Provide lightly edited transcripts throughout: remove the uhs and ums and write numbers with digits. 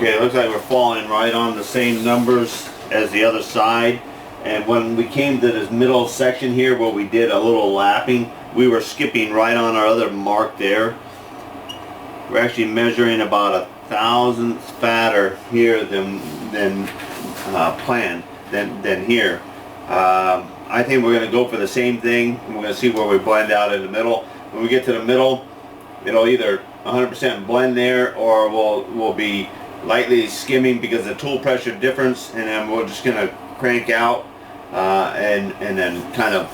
Okay, it looks like we're falling right on the same numbers as the other side. And when we came to this middle section here where we did a little lapping, we were skipping right on our other mark there. We're actually measuring about 1,000th fatter here than planned than here. I think we're going to go for the same thing, and we're going to see where we blend out in the middle. When we get to the middle, it'll either 100% blend there, or we'll be lightly skimming because of the tool pressure difference, and then we're just going to crank out and then kind of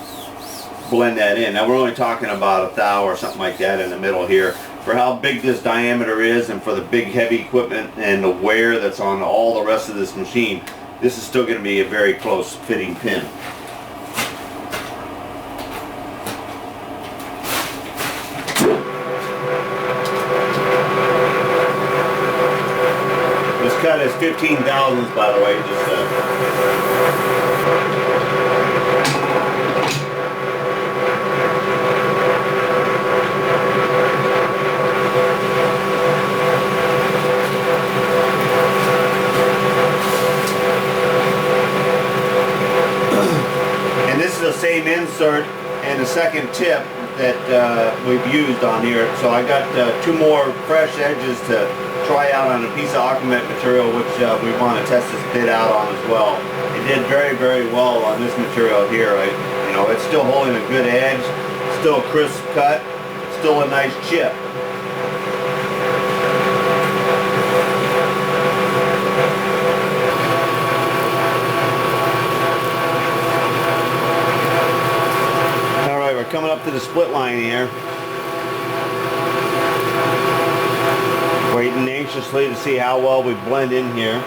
blend that in. Now we're only talking about 1 thou or something like that in the middle here. For how big this diameter is, and for the big heavy equipment and the wear that's on all the rest of this machine, this is still going to be a very close fitting pin. This cut is 15 thousandths, by the way, the same insert and the second tip that we've used on here. So I got 2 more fresh edges to try out on a piece of Aquamet material, which we want to test this bit out on as well. It did very, very well on this material here. You know, it's still holding a good edge, still a crisp cut, still a nice chip. Coming up to the split line here, waiting anxiously to see how well we blend in here.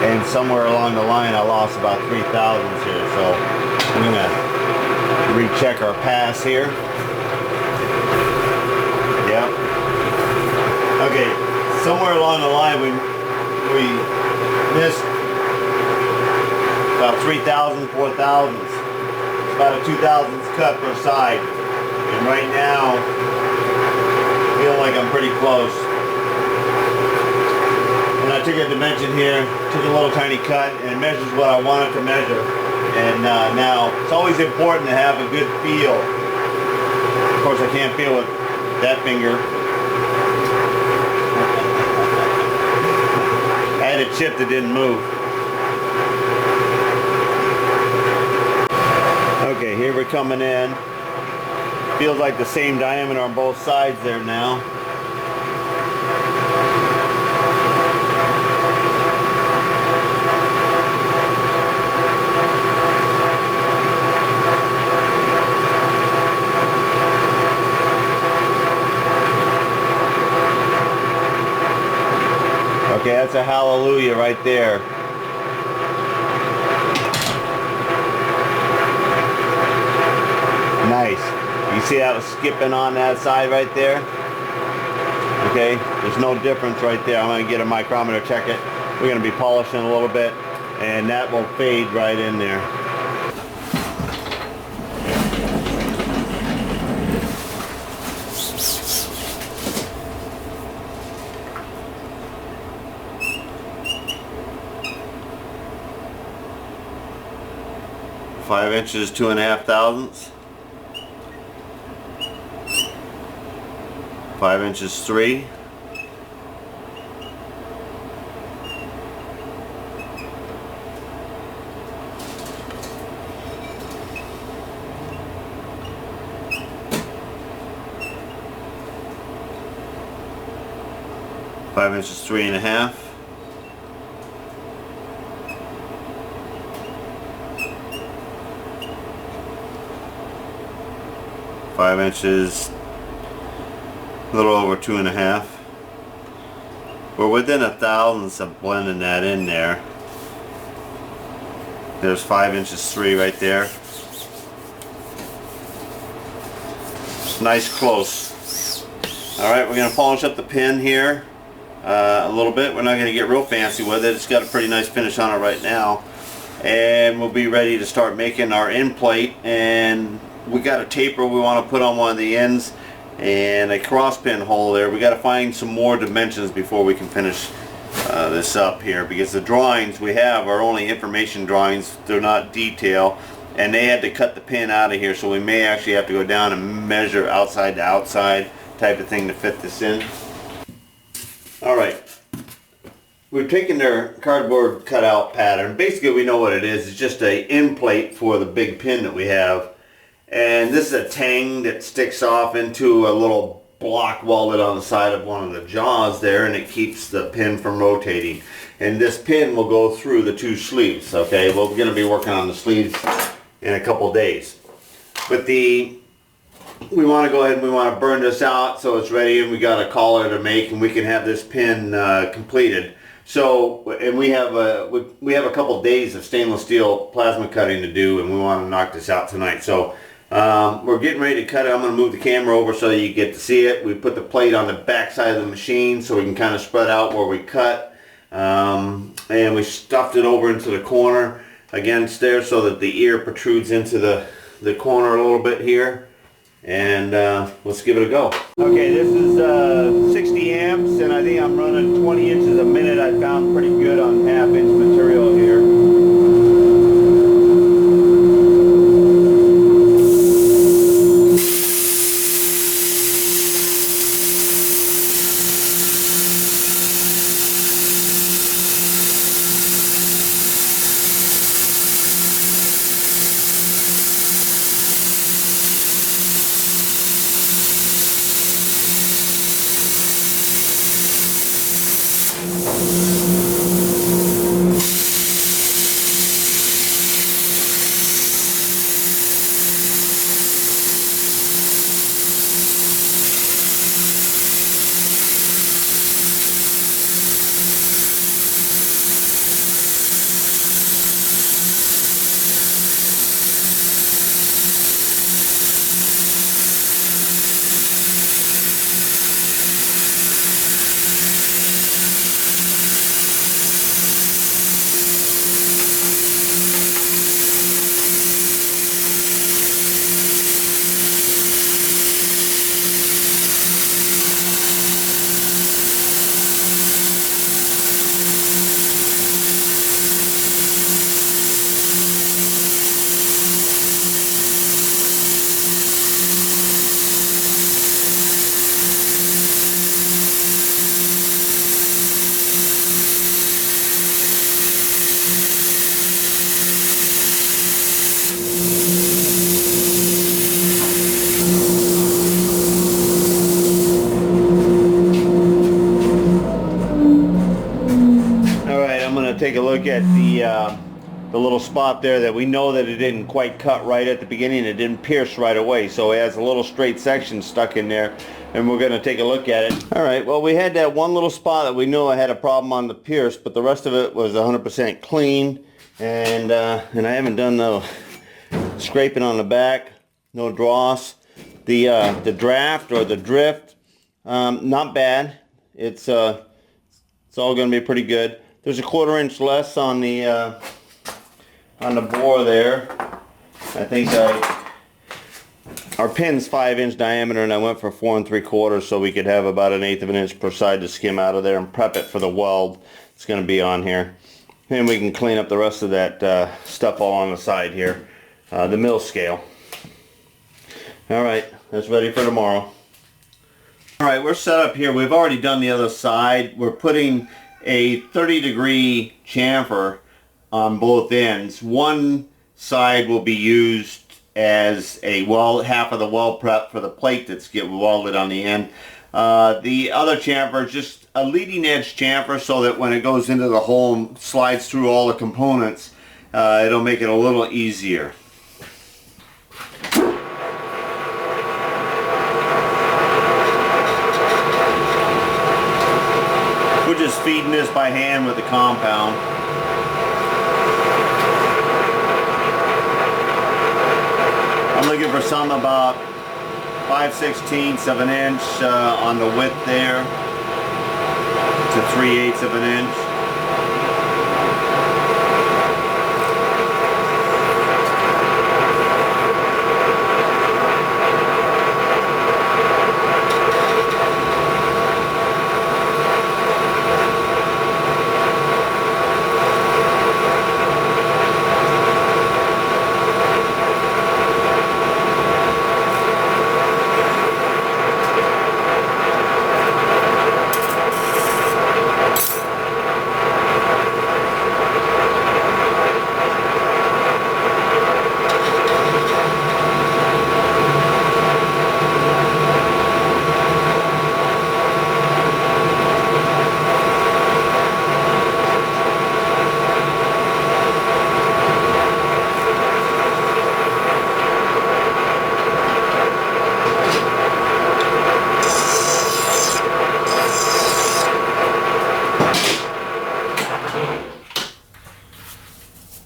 And somewhere along the line I lost about 3 thousandths here, so I'm gonna recheck our pass here. Okay, somewhere along the line we missed about 3 thousandths, 4 thousandths. It's about a 2 thousandths cut per side. And right now, I feel like I'm pretty close. And I took a dimension here, took a little tiny cut, and it measures what I wanted to measure. And now, it's always important to have a good feel. Of course, I can't feel with that finger. I had a chip that didn't move. Okay, here we're coming in. Feels like the same diameter on both sides there now. Okay, that's a hallelujah right there. Nice. You see how it's skipping on that side right there? Okay, there's no difference right there. I'm going to get a micrometer, check it. We're going to be polishing a little bit, and that will fade right in there. Five inches, 2.5 thousandths. 5 inches, 3. Five inches, 3.5. 5 inches, a little over 2.5. We're within 1,000ths of blending that in there. There's 5 inches, 3 right there. Nice close. Alright, we're going to polish up the pin here. a little bit. We're not going to get real fancy with it. It's got a pretty nice finish on it right now. And we'll be ready to start making our end plate. And we got a taper we want to put on one of the ends and a cross pin hole there. We got to find some more dimensions before we can finish this up here, because the drawings we have are only information drawings. They're not detail, and they had to cut the pin out of here, so we may actually have to go down and measure outside to outside type of thing to fit this in. Alright, we've taken their cardboard cutout pattern. Basically we know what it is. It's just a end plate for the big pin that we have, and this is a tang that sticks off into a little block welded on the side of one of the jaws there, and it keeps the pin from rotating. And this pin will go through the two sleeves. Okay, well, we're going to be working on the sleeves in a couple days, but we want to go ahead and we want to burn this out so it's ready, and we got a collar to make, and we can have this pin completed. So, and we have a couple days of stainless steel plasma cutting to do, and we want to knock this out tonight. So we're getting ready to cut it. I'm going to move the camera over so you get to see it. We put the plate on the back side of the machine so we can kind of spread out where we cut, and we stuffed it over into the corner against there so that the ear protrudes into the corner a little bit here. And let's give it a go. Okay, this is 60 amps, and I think I'm running 20 inches a minute. I found pretty good on half-inch material here. Take a look at the little spot there that we know that it didn't quite cut right at the beginning. It didn't pierce right away, so it has a little straight section stuck in there, and we're going to take a look at it. Alright, well, we had that one little spot that we knew I had a problem on the pierce, but the rest of it was 100% clean, and I haven't done no scraping on the back, no dross. The draft or the drift, not bad. It's all going to be pretty good. There's a 1/4 inch less on the bore there. I think our pin's 5-inch diameter, and I went for 4 3/4 so we could have about 1/8 of an inch per side to skim out of there and prep it for the weld it's going to be on here. And we can clean up the rest of that stuff all on the side here, the mill scale. Alright, that's ready for tomorrow. Alright, we're set up here. We've already done the other side. We're putting a 30-degree chamfer on both ends. One side will be used as a weld, half of the weld prep for the plate that's get welded on the end. The other chamfer is just a leading edge chamfer so that when it goes into the hole and slides through all the components, it'll make it a little easier. We're just feeding this by hand with the compound. I'm looking for some about 5/16 of an inch on the width there. to 3/8 of an inch.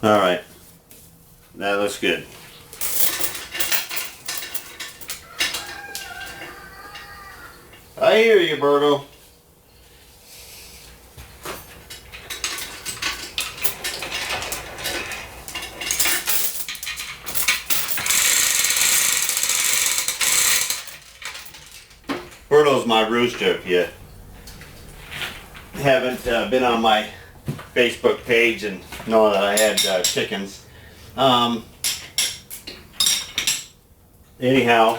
Alright, that looks good. I hear you, Berto. Berto's my rooster. If you haven't been on my Facebook page and know that I had chickens. Anyhow,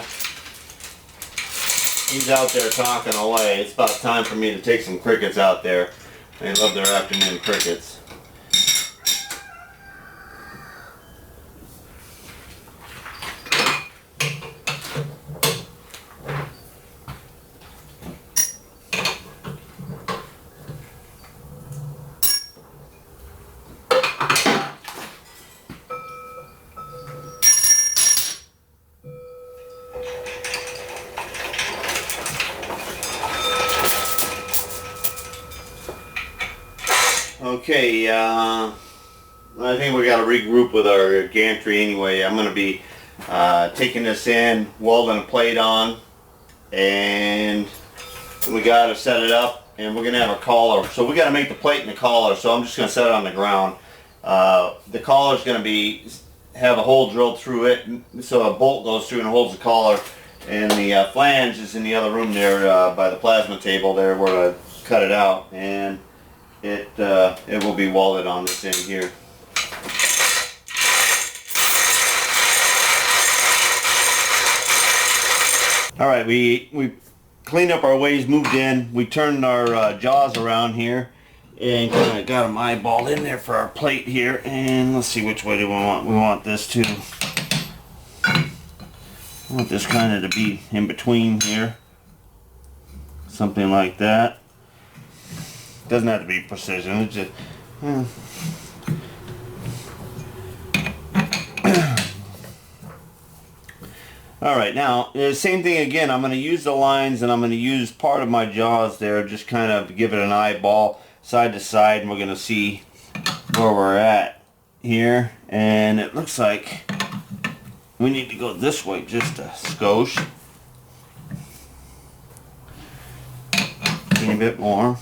he's out there talking away. It's about time for me to take some crickets out there. They love their afternoon crickets. Okay, I think we got to regroup with our gantry anyway. I'm going to be taking this in, welding a plate on, and we got to set it up, and we're going to have a collar. So we got to make the plate and the collar, so I'm just going to set it on the ground. The collar is going to have a hole drilled through it, so a bolt goes through and holds the collar, and the flange is in the other room there by the plasma table there where I cut it out, and it will be welded on this end here. All right, we cleaned up our ways, moved in. We turned our jaws around here and kind of got them eyeballed in there for our plate here. And let's see, which way do we want? We want this to. I want this kind of to be in between here, something like that. Doesn't have to be precision, it's just Alright, now the same thing again. I'm going to use the lines and I'm going to use part of my jaws there, just kind of give it an eyeball side to side, and we're going to see where we're at here. And it looks like we need to go this way just a skosh, a bit more.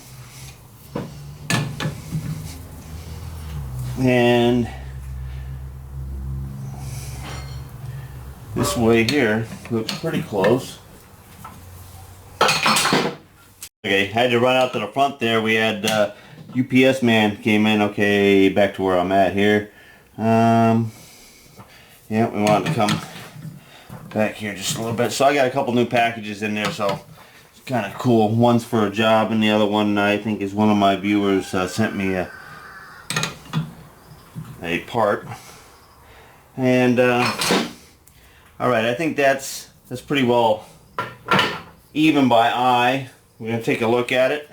And this way here looks pretty close. Okay, had to run out to the front there. We had UPS man came in. Okay, back to where I'm at here. Yeah, we wanted to come back here just a little bit. So I got a couple new packages in there, so it's kind of cool. One's for a job, and the other one I think is one of my viewers sent me a part. And alright, I think that's pretty well even by eye. We're going to take a look at it.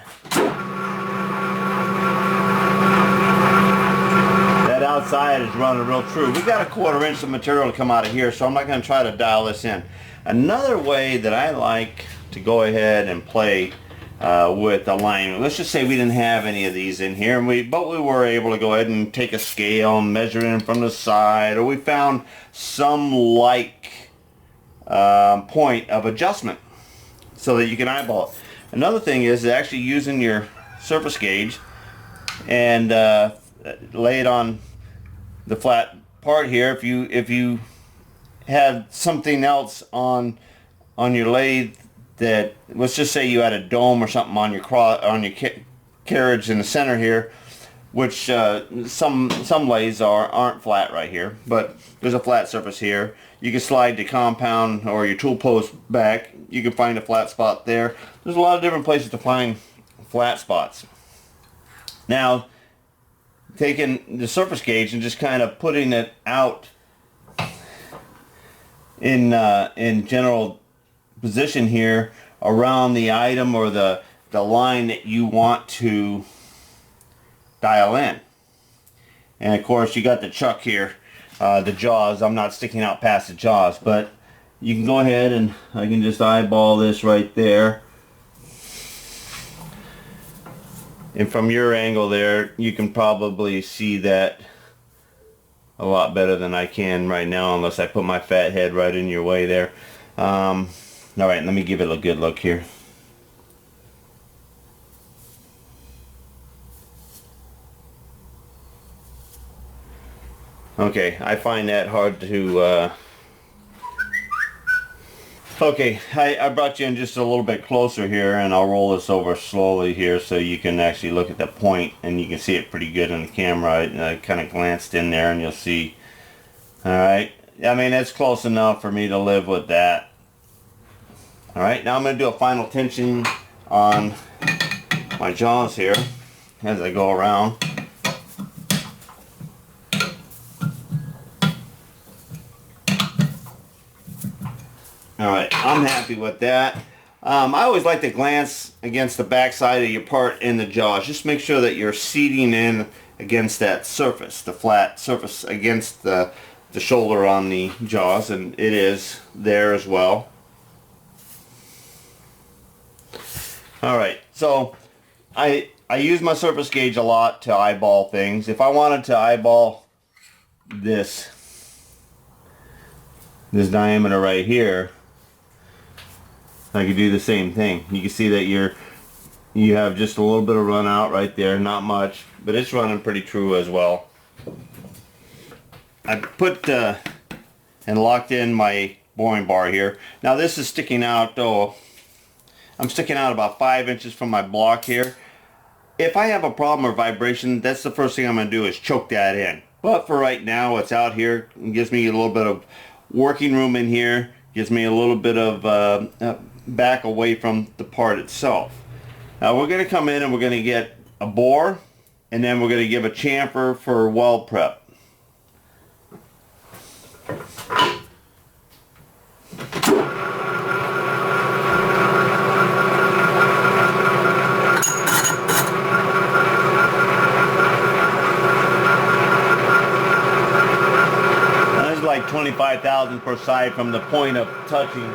That outside is running real true. We got a 1/4 inch of material to come out of here, so I'm not going to try to dial this in. Another way that I like to go ahead and play with alignment. Let's just say we didn't have any of these in here, but we were able to go ahead and take a scale and measure in from the side, or we found some point of adjustment so that you can eyeball it. Another thing is actually using your surface gauge and lay it on the flat part here. If you had something else on your lathe that, let's just say you had a dome or something on your carriage in the center here, which some lathes aren't flat right here, but there's a flat surface here. You can slide the compound or your tool post back. You can find a flat spot there. There's a lot of different places to find flat spots. Now, taking the surface gauge and just kind of putting it out in general position here around the item or the line that you want to dial in. And of course you got the chuck here, the jaws. I'm not sticking out past the jaws, but you can go ahead and I can just eyeball this right there. And from your angle there, you can probably see that a lot better than I can right now, unless I put my fat head right in your way there. Alright, let me give it a good look here. Okay, I find that hard to... Okay, I brought you in just a little bit closer here, and I'll roll this over slowly here so you can actually look at the point, and you can see it pretty good on the camera. I kind of glanced in there and you'll see. Alright, I mean, it's close enough for me to live with that. Alright, now I'm going to do a final tension on my jaws here as I go around. Alright, I'm happy with that. I always like to glance against the back side of your part in the jaws. Just make sure that you're seating in against that surface, the flat surface against the shoulder on the jaws, and it is there as well. Alright, so I use my surface gauge a lot to eyeball things. If I wanted to eyeball this diameter right here, I could do the same thing. You can see that you have just a little bit of run out right there, not much, but it's running pretty true as well. I put and locked in my boring bar here. Now this is sticking out, though. I'm sticking out about 5 inches from my block here. If I have a problem or vibration, that's the first thing I'm going to do is choke that in. But for right now, it's out here. It gives me a little bit of working room in here. Gives me a little bit of back away from the part itself. Now we're going to come in and we're going to get a bore, and then we're going to give a chamfer for weld prep. That's like 25,000 per side from the point of touching.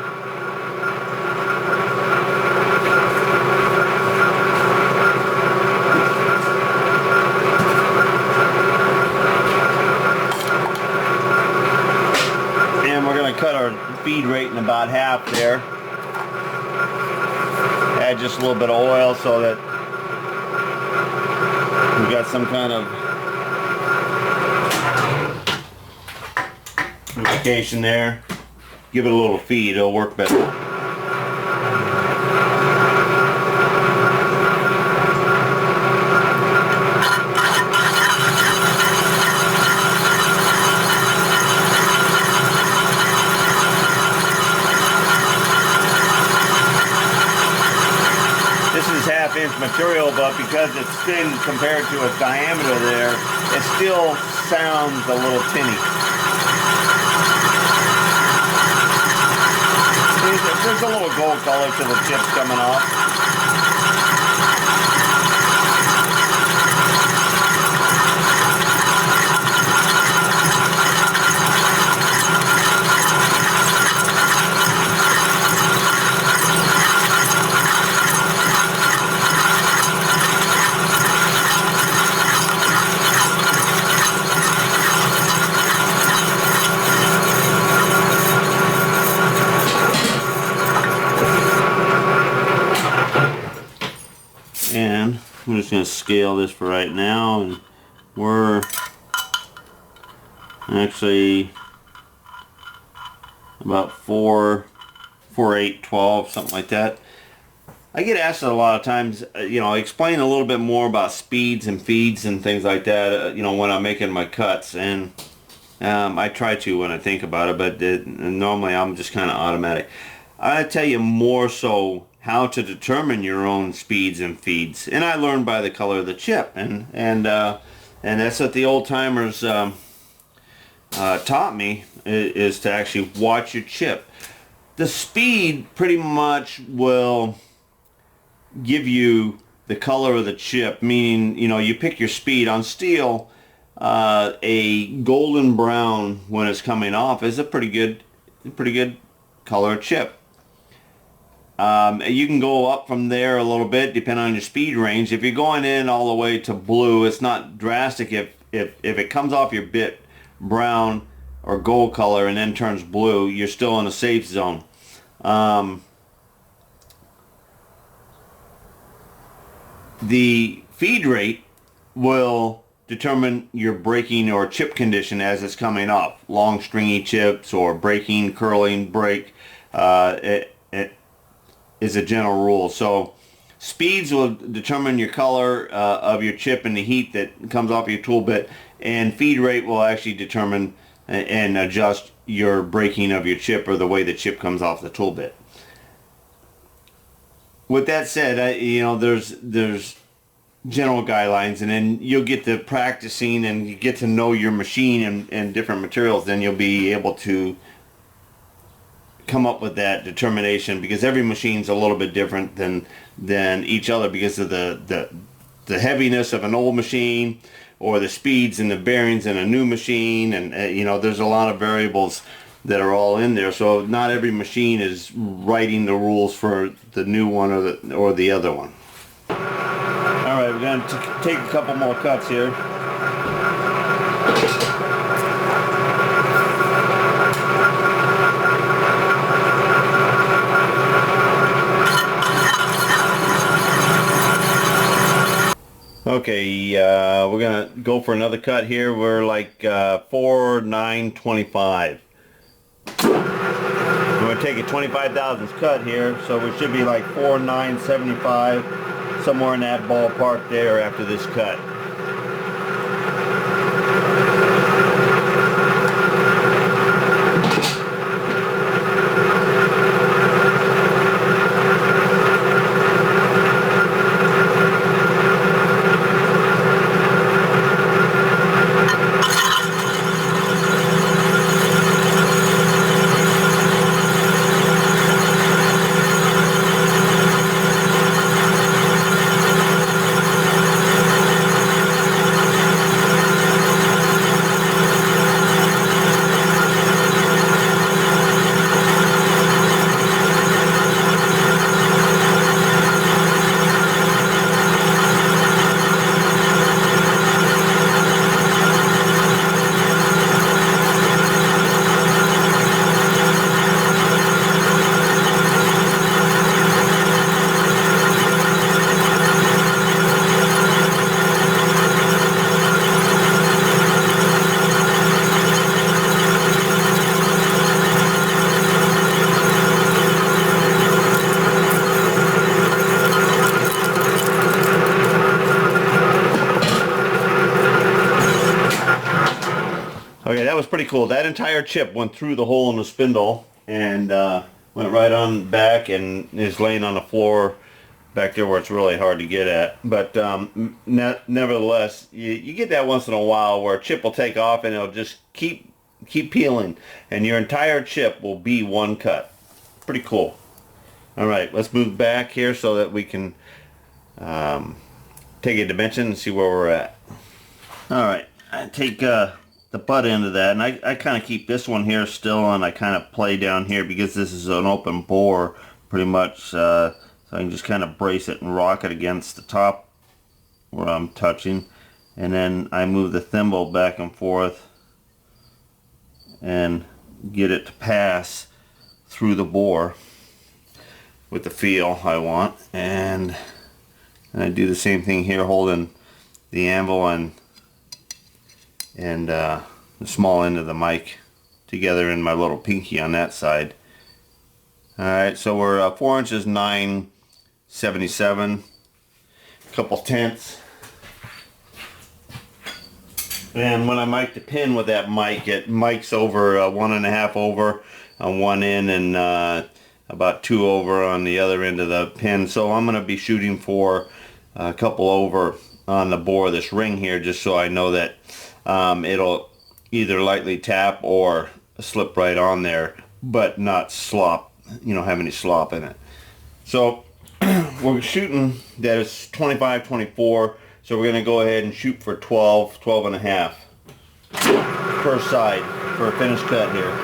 Cut our feed rate in about half there. Add just a little bit of oil so that we got some kind of lubrication there. Give it a little feed, it'll work better. Inch material, but because it's thin compared to its diameter there, it still sounds a little tinny. There's a little gold color to the chips coming off. I'm just going to scale this for right now, and we're actually about 4, 12, something like that. I get asked a lot of times, you know, explain a little bit more about speeds and feeds and things like that, you know, when I'm making my cuts. And I try to when I think about it, but normally I'm just kind of automatic. I tell you more so how to determine your own speeds and feeds. And I learned by the color of the chip. And that's what the old timers taught me, is to actually watch your chip. The speed pretty much will give you the color of the chip, meaning, you know, you pick your speed. On steel, a golden brown when it's coming off is a pretty good color chip. You can go up from there a little bit depending on your speed range. If you're going in all the way to blue, it's not drastic. If it comes off your bit brown or gold color and then turns blue, you're still in a safe zone. The feed rate will determine your breaking or chip condition as it's coming off. Long stringy chips or breaking, curling, break, it is a general rule. So speeds will determine your color of your chip and the heat that comes off your tool bit, and feed rate will actually determine and adjust your breaking of your chip or the way the chip comes off the tool bit. With that said, you know, there's general guidelines, and then you'll get to practicing and you get to know your machine and different materials. Then you'll be able to come up with that determination, because every machine's a little bit different than each other because of the heaviness of an old machine, or the speeds and the bearings in a new machine, and you know, there's a lot of variables that are all in there. So not every machine is writing the rules for the new one or the other one. All right, we're going to take a couple more cuts here. Okay, we're gonna go for another cut here. We're like 4/9/25. We're gonna take a 25 thousandths cut here, so we should be like 4/9/75, somewhere in that ballpark there after this cut. Okay, that was pretty cool. That entire chip went through the hole in the spindle and went right on back and is laying on the floor back there where it's really hard to get at. But nevertheless, you get that once in a while where a chip will take off and it'll just keep peeling, and your entire chip will be one cut. Pretty cool. All right, let's move back here so that we can take a dimension and see where we're at. All right, I take the butt end of that, and I kind of keep this one here still, and I kind of play down here because this is an open bore pretty much, so I can just kind of brace it and rock it against the top where I'm touching, and then I move the thimble back and forth and get it to pass through the bore with the feel I want, and And I do the same thing here, holding the anvil and the small end of the mic together in my little pinky on that side. Alright, so we're 4 inches 9/77, couple tenths. And when I mic the pin with that mic, it mics over 1.5 over on one end and about 2 over on the other end of the pin. So I'm going to be shooting for a couple over on the bore of this ring here, just so I know that it'll either lightly tap or slip right on there, but not slop, have any slop in it. So we're shooting that is 25-24, so we're going to go ahead and shoot for 12.5 per side for a finished cut here.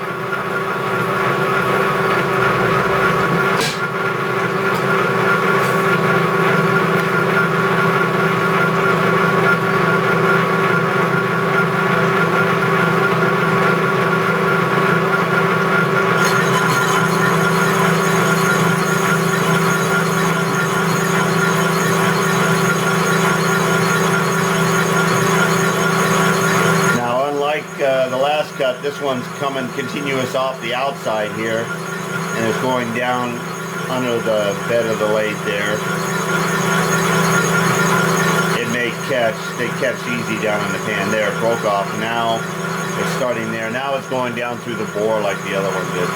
The last cut, this one's coming continuous off the outside here, and it's going down under the bed of the lathe there. It may catch, they catch easy down in the pan there. It broke off. Now it's starting there. Now it's going down through the bore like the other one did.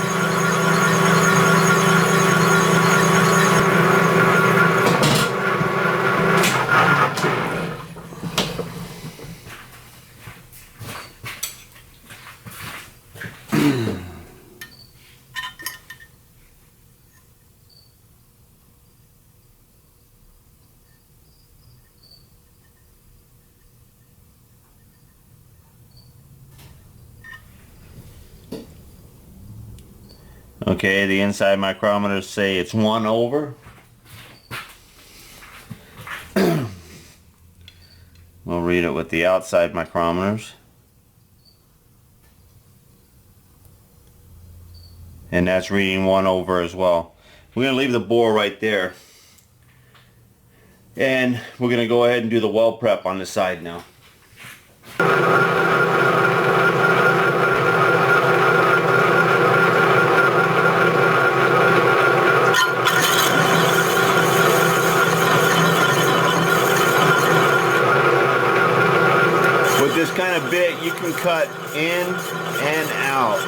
Okay, the inside micrometers say it's 1 over. We'll read it with the outside micrometers. And that's reading 1 over as well. We're going to leave the bore right there. And we're going to go ahead and do the weld prep on the side now. With this kind of bit, you can cut in and out.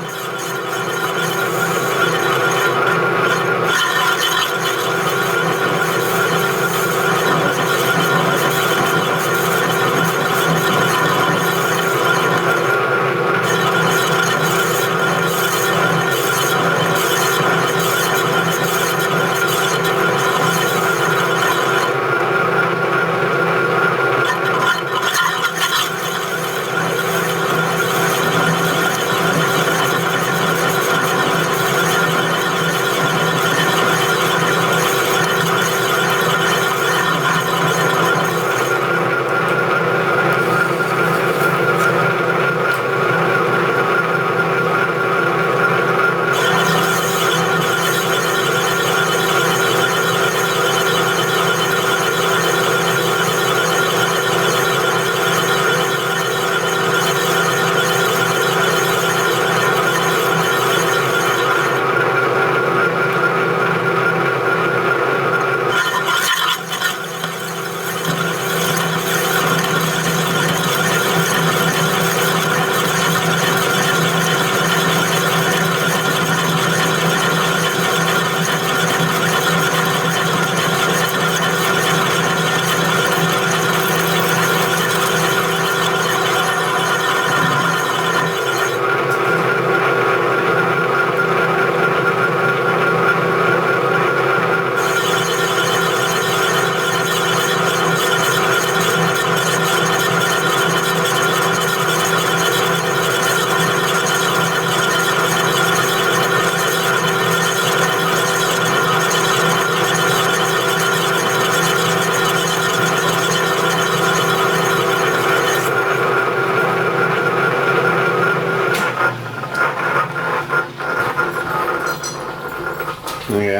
Okay,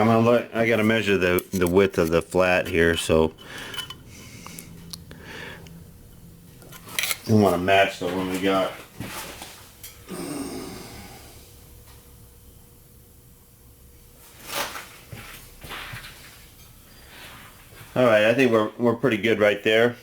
I gotta measure the width of the flat here, so We want to match the one we got. All right, I think we're pretty good right there.